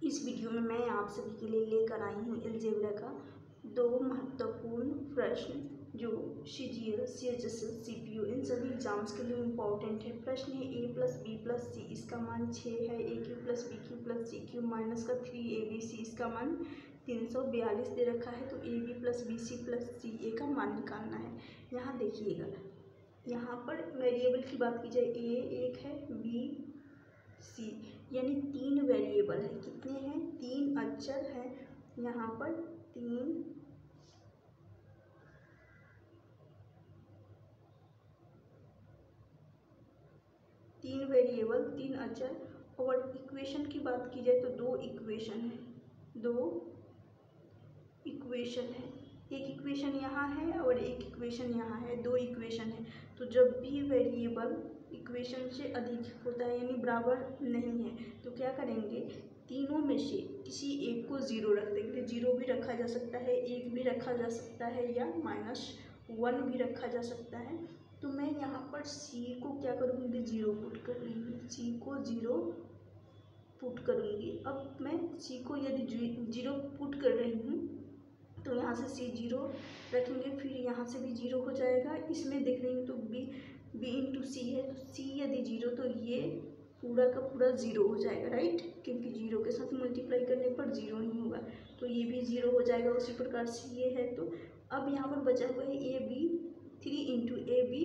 इस वीडियो में मैं आप सभी के लिए लेकर आई हूँ अलजेब्रा का दो महत्वपूर्ण प्रश्न जो CGL, CHSL, CPU इन सभी एग्जाम्स के लिए इम्पोर्टेंट है। प्रश्न है a+b+c इसका मान 6 है, aq+bq+cq माइनस का 3abc इसका मान 342 दे रखा है। तो ab+bc+ca का मान निकालना है। यहाँ देखिएगा, यहाँ पर वेरिएबल की बात की जाए a एक है, b c यानी 3 वेरिएबल है। कितने हैं? 3 अक्षर हैं। यहाँ पर 3 वेरिएबल, 3 अक्षर। और इक्वेशन की बात की जाए तो 2 इक्वेशन है, 2 इक्वेशन है। एक इक्वेशन यहाँ है और एक इक्वेशन यहाँ है, 2 इक्वेशन है। तो जब भी वेरिएबल इक्वेशन से अधिक होता है यानी बराबर नहीं है तो क्या करेंगे, तीनों में से किसी एक को 0 रख देंगे। 0 भी रखा जा सकता है, 1 भी रखा जा सकता है या -1 भी रखा जा सकता है। तो मैं यहाँ पर c को क्या करूँगी, 0 पुट कर रही हूँ, c को 0 पुट करूँगी। अब मैं c को यदि 0 पुट कर रही हूँ तो यहाँ से c 0 रखेंगे, फिर यहाँ से भी 0 हो जाएगा। इसमें देख रही हूँ तो b इंटू c है, तो c यदि 0 तो ये पूरा का पूरा 0 हो जाएगा, राइट, क्योंकि 0 के साथ मल्टीप्लाई करने पर 0 ही होगा। तो ये भी 0 हो जाएगा। उसी प्रकार से ये है। तो अब यहाँ पर बचा हुआ है a b, 3 into A B,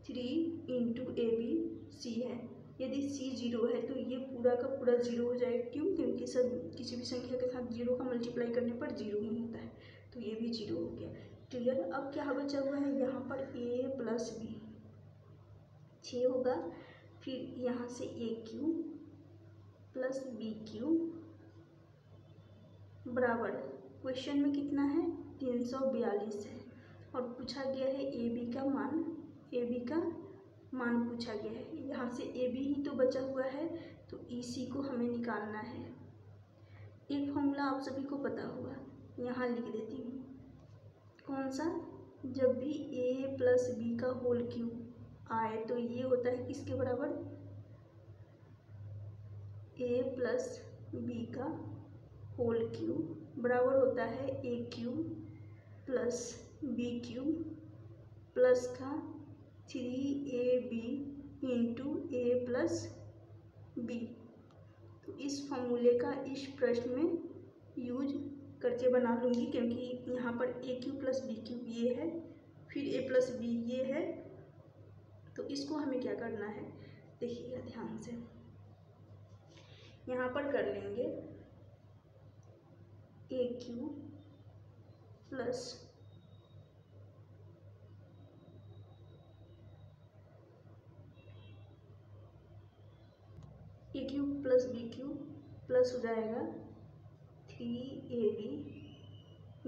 3 into A B C है। यदि c 0 है तो ये पूरा का पूरा 0 हो जाएगा। क्यों? क्योंकि सब किसी भी संख्या के साथ 0 का मल्टीप्लाई करने पर 0 ही होता है। तो ये भी 0 हो गया। क्लियर? अब क्या बचा हुआ है, यहाँ पर a+b 6 होगा, फिर यहाँ से aq प्लस bq बराबर, क्वेश्चन में कितना है, 342 है। और पूछा गया है ab का मान, पूछा गया है। यहाँ से ab ही तो बचा हुआ है, तो ec को हमें निकालना है। एक फॉर्मूला आप सभी को पता होगा, यहाँ लिख देती हूँ। कौन सा? जब भी a+b का होल क्यूब आए तो ये होता है किसके बराबर, a+b का होल क्यूब बराबर होता है a³ प्लस b³ प्लस का 3ab इंटू a+b। तो इस फॉर्मूले का इस प्रश्न में यूज करके बना लूँगी, क्योंकि यहाँ पर a³ प्लस b³ ये है, फिर a+b ये है। तो इसको हमें क्या करना है, देखिएगा ध्यान से, यहाँ पर कर लेंगे a³ plus a³ plus b³ plus हो जाएगा 3ab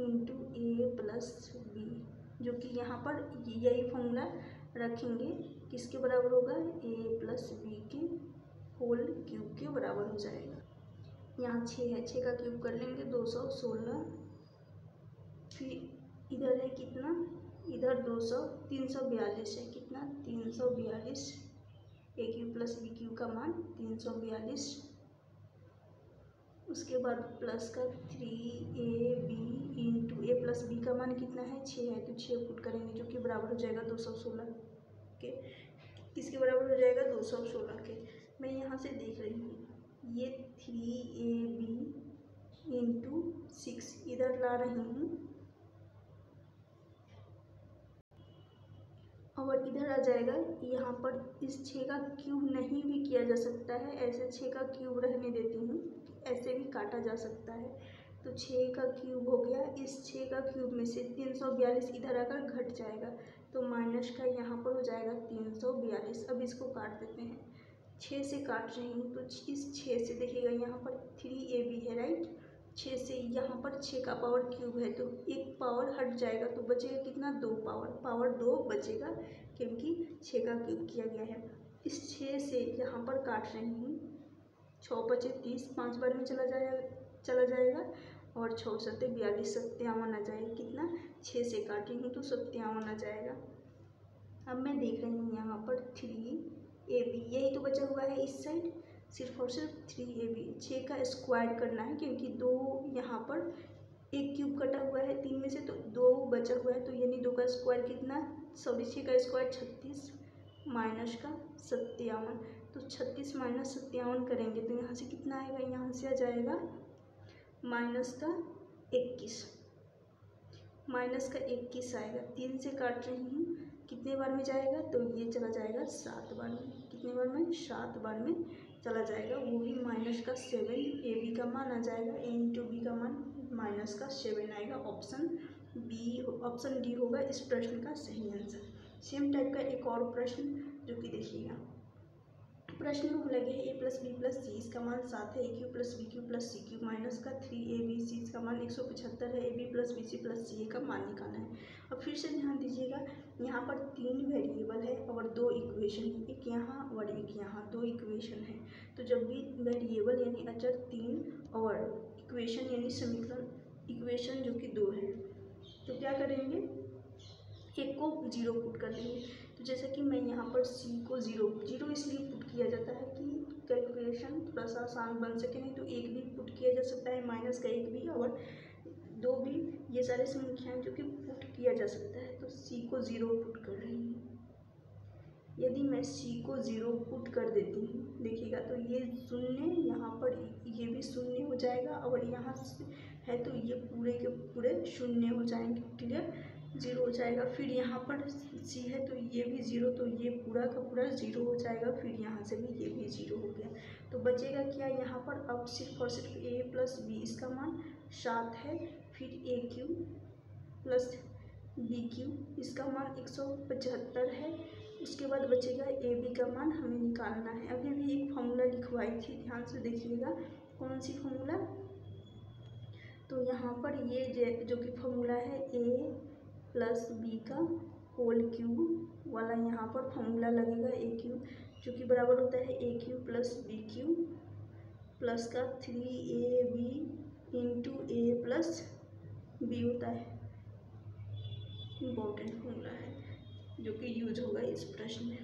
इंटू a+b, जो कि यहाँ पर यही फॉर्मूला रखेंगे, किसके बराबर होगा, a+b के होल क्यूब के बराबर हो जाएगा। यहाँ 6 है, 6 का क्यूब कर लेंगे 216, फिर इधर है कितना, इधर 342 है, कितना 342, a³ प्लस b³ का मान 342। उसके बाद प्लस का 3ab इंटू a+b का मान कितना है, 6 है, तो 6 पुट करेंगे, जो कि बराबर हो जाएगा 216 के। किसके बराबर हो जाएगा, 216 के। मैं यहाँ से देख रही हूँ, ये 3ab इंटू 6 इधर ला रही हूँ और इधर आ जाएगा। यहाँ पर इस 6 का क्यूब नहीं भी किया जा सकता है, ऐसे 6 का क्यूब रहने देती हूँ, ऐसे भी काटा जा सकता है। तो 6 का क्यूब हो गया। इस 6 का क्यूब में से 342 इधर आकर घट जाएगा, तो माइनस का यहाँ पर हो जाएगा 342। अब इसको काट देते हैं, 6 से काट रही हूँ, तो इस 6 से देखिएगा यहाँ पर 3ab है, राइट, 6 से यहाँ पर 6 का पावर क्यूब है, तो एक पावर हट जाएगा, तो बचेगा कितना, 2 पावर 2 बचेगा, क्योंकि 6 का क्यूब किया गया है। इस 6 से यहाँ पर काट रही हूँ, 6 बचे 30, 5 बार में चला जाएगा और 6 सत्ते 42, 57 आ जाएगा। कितना, 6 से काटी हूँ तो 57 आ जाएगा। अब मैं देख रही हूँ यहाँ पर 3ab, यही तो बचा हुआ है इस साइड, सिर्फ और सिर्फ 3ab। 6 का स्क्वायर करना है क्योंकि 2 यहाँ पर एक क्यूब कटा हुआ है 3 में से, तो 2 बचा हुआ है, तो यानी 2 का स्क्वायर कितना, 6 का स्क्वायर 36 माइनस का 57। तो 36 माइनस 57 करेंगे तो यहाँ से कितना आएगा, यहाँ से आ जाएगा माइनस का 21, माइनस का 21 आएगा। 3 से काट रही हूँ, कितने बार में जाएगा, तो ये चला जाएगा 7 बार में। कितने बार में, 7 बार में चला जाएगा, वो भी माइनस का 7। ए बी का मान आ जाएगा, ए इंटू बी का मान माइनस का 7 आएगा। ऑप्शन डी होगा इस प्रश्न का सही आंसर। सेम टाइप का एक और प्रश्न जो कि देखिएगा, प्रश्न में बोला गया है a plus B plus C, इसका मान 7 है, A cube plus B cube plus C cube minus का 3ab, सी इसका मान 175 है, A B plus B C plus C A का मान निकालना है। अब फिर से ध्यान दीजिएगा, यहाँ पर 3 वेरिएबल है और 2 इक्वेशन है, एक यहाँ और एक यहाँ, 2 इक्वेशन है। तो जब भी वेरिएबल यानी अचर 3 और इक्वेशन यानी समीकरण इक्वेशन जो कि 2 है, तो क्या करेंगे, एक को 0 पुट कर देंगे। तो जैसे कि मैं यहाँ पर c को 0 इसलिए पुट किया जाता है कि कैलकुलेशन थोड़ा सा आसान बन सके, नहीं तो 1 भी पुट किया जा सकता है, माइनस का 1 भी और 2 भी, ये सारे संख्याएं जो कि पुट किया जा सकता है। तो c को 0 पुट कर रही हूँ। यदि मैं c को 0 पुट कर देती हूँ, देखिएगा तो ये शून्य, यहाँ पर ये भी शून्य हो जाएगा और यहाँ है तो ये पूरे के पूरे शून्य हो जाएंगे। क्लियर, 0 हो जाएगा। फिर यहाँ पर c है तो ये भी 0, तो ये पूरा का पूरा 0 हो जाएगा। फिर यहाँ से भी ये भी 0 हो गया। तो बचेगा क्या यहाँ पर, अब सिर्फ और सिर्फ a प्लस बी, इसका मान 7 है, फिर ए क्यू प्लस बी क्यू, इसका मान 175 है। उसके बाद बचेगा ए बी का मान हमें निकालना है। अभी भी एक फॉर्मूला लिखवाई थी, ध्यान से देखिएगा, कौन सी फॉर्मूला, तो यहाँ पर ये जो कि फॉर्मूला है ए प्लस बी का होल क्यूब वाला, यहाँ पर फॉर्मूला लगेगा ए क्यूब, जो कि बराबर होता है A cube plus B cube plus का 3ab इंटू ए प्लस बी होता है। इम्पोर्टेंट फॉर्मूला है जो कि यूज होगा इस प्रश्न में।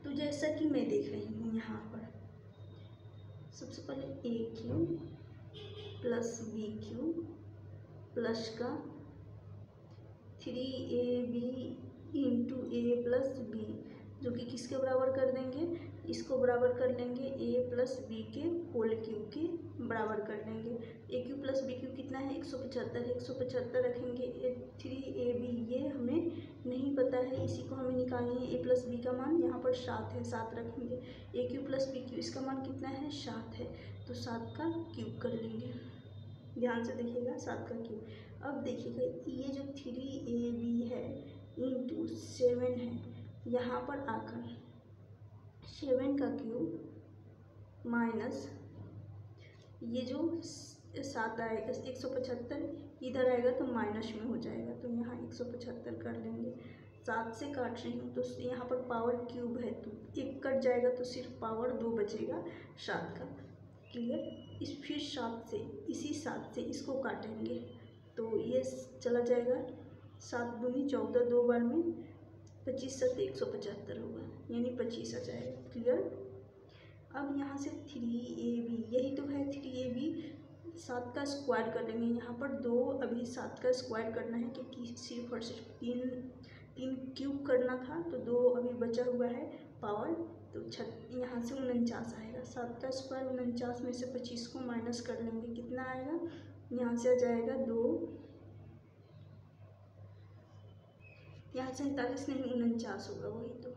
तो जैसा कि मैं देख रही हूँ यहाँ पर, सबसे पहले A cube plus B cube plus का 3ab इंटू ए प्लस बी, जो कि किसके बराबर कर देंगे, इसको बराबर कर लेंगे ए प्लस बी के होल क्यूब के बराबर कर लेंगे। ए क्यूब प्लस बी क्यूब कितना है, 175 है, 175 रखेंगे। 3ab ये हमें नहीं पता है, इसी को हमें निकालनी है। ए प्लस बी का मान यहाँ पर 7 है, 7 रखेंगे। ए क्यूब प्लस बी क्यूब, इसका मान कितना है, 7 है, तो 7 का क्यूब कर लेंगे। ध्यान से देखिएगा, 7 का क्यूब। अब देखिएगा ये जो 3ab है इंटू 7 है, यहाँ पर आकर 7 का क्यूब माइनस ये जो 7 आएगा 175 इधर आएगा तो माइनस में हो जाएगा, तो यहाँ 175 कर लेंगे। 7 से काट रही हूँ तो यहाँ पर पावर क्यूब है तो 1 कट जाएगा तो सिर्फ पावर 2 बचेगा 7 का। क्लियर, इस फिर 7 से इसी 7 से इसको काटेंगे तो ये चला जाएगा, 7 दूनी 14, 2 बार में 25 7 175 होगा, यानी 25 आ जाएगा। क्लियर, अब यहाँ से 3ab, यही तो है 3ab, 7 का स्क्वायर कर लेंगे। यहाँ पर 2 अभी 7 का स्क्वायर करना है क्योंकि सिर्फ और सिर्फ 3 क्यूब करना था, तो 2 अभी बचा हुआ है पावर, तो यहाँ से 49 आएगा। 7 का स्क्वायर 49 में से 25 को माइनस कर लेंगे, कितना आएगा, यहाँ से आ जाएगा 2, यहाँ से 47 नहीं 49 होगा, वही तो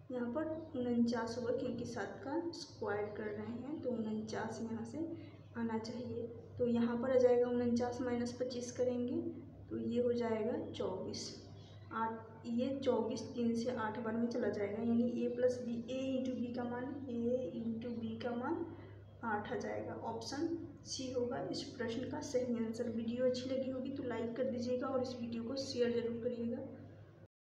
यहाँ पर 49 होगा क्योंकि 7 का स्क्वायर कर रहे हैं, तो 49 यहाँ से आना चाहिए। तो यहाँ पर आ जाएगा 49 माइनस 25 करेंगे तो ये हो जाएगा 24। 8 ये 24 3 से 8 बार में चला जाएगा, यानी ए प्लस बी, ए इंटू बी का मान, ए इंटू बी का मान 8 आ जाएगा। ऑप्शन सी होगा इस प्रश्न का सही आंसर। वीडियो अच्छी लगी होगी तो लाइक कर दीजिएगा और इस वीडियो को शेयर जरूर करिएगा।